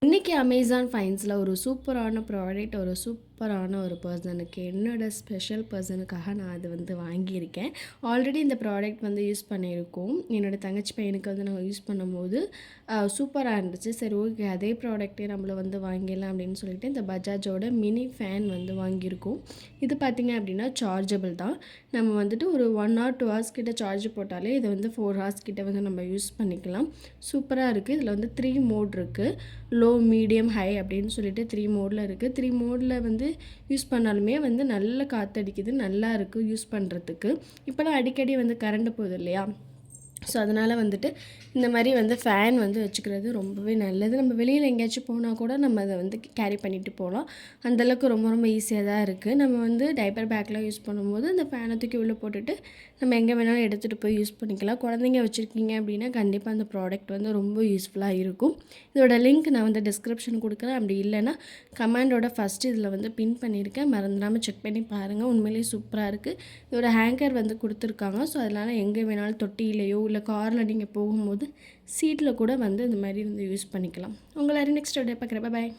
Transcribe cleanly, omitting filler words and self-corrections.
இன்றைக்கி அமேசான் ஃபைன்ஸில் ஒரு சூப்பரான ப்ராடக்ட், ஒரு சூப்பரான ஒரு பர்சனுக்கு, என்னோடய ஸ்பெஷல் பர்சனுக்காக நான் அது வந்து வாங்கியிருக்கேன். ஆல்ரெடி இந்த ப்ராடக்ட் வந்து யூஸ் பண்ணியிருக்கோம். என்னோடய தங்கச்சி பையனுக்கு வந்து நாங்கள் யூஸ் பண்ணும்போது சூப்பராக இருந்துச்சு. சரி, ஓகே, அதே ப்ராடக்ட்டே நம்மளை வந்து வாங்கிடலாம் அப்படின்னு சொல்லிட்டு இந்த பஜாஜோட மினி ஃபேன் வந்து வாங்கியிருக்கோம். இது பார்த்திங்க அப்படின்னா சார்ஜபிள் தான். நம்ம வந்துட்டு ஒரு 1 or 2 hours கிட்ட சார்ஜ் போட்டாலே இதை வந்து 4 hours கிட்ட வந்து நம்ம யூஸ் பண்ணிக்கலாம். சூப்பராக இருக்குது. இதில் வந்து 3 மோட் இருக்குது. லோ, மீடியம், ஹை அப்படின்னு சொல்லிட்டு 3 மோடில் இருக்குது. 3 மோடில் வந்து யூஸ் பண்ணாலுமே வந்து நல்ல காற்றடிக்குது, நல்லா இருக்குது யூஸ் பண்ணுறதுக்கு. இப்போலாம் அடிக்கடி வந்து கரண்ட் போகுது இல்லையா? ஸோ அதனால் வந்துட்டு இந்த மாதிரி வந்து ஃபேன் வந்து வச்சுக்கிறது ரொம்பவே நல்லது. நம்ம வெளியில் எங்கேயாச்சும் போனால் கூட நம்ம அதை வந்து கேரி பண்ணிட்டு போகலாம். அந்தளவுக்கு ரொம்ப ரொம்ப ஈஸியாக தான் இருக்குது. நம்ம வந்து டைப்பர் பேக்லாம் யூஸ் பண்ணும்போது அந்த ஃபேனை தூக்கி உள்ளே போட்டுட்டு நம்ம எங்கே வேணாலும் எடுத்துகிட்டு போய் யூஸ் பண்ணிக்கலாம். குழந்தைங்க வச்சுருக்கீங்க அப்படின்னா கண்டிப்பாக அந்த ப்ராடக்ட் வந்து ரொம்ப யூஸ்ஃபுல்லாக இருக்கும். இதோட லிங்க் நான் வந்து டிஸ்கிரிப்ஷன் கொடுக்குறேன். அப்படி இல்லைன்னா கமெண்டோட ஃபஸ்ட்டு இதில் வந்து பின் பண்ணியிருக்கேன். மறந்துடாமல் செக் பண்ணி பாருங்கள். உண்மையிலேயே சூப்பராக இருக்குது. இதோட ஹேங்கர் வந்து கொடுத்துருக்காங்க. ஸோ அதனால் எங்கே வேணாலும் தொட்டியிலையோ இல்லை காரில் நீங்கள் போகும்போது சீட்டில் கூட வந்து இந்த மாதிரி வந்து யூஸ் பண்ணிக்கலாம். உங்களை நெக்ஸ்ட் டே பார்க்குறேன். பாய்.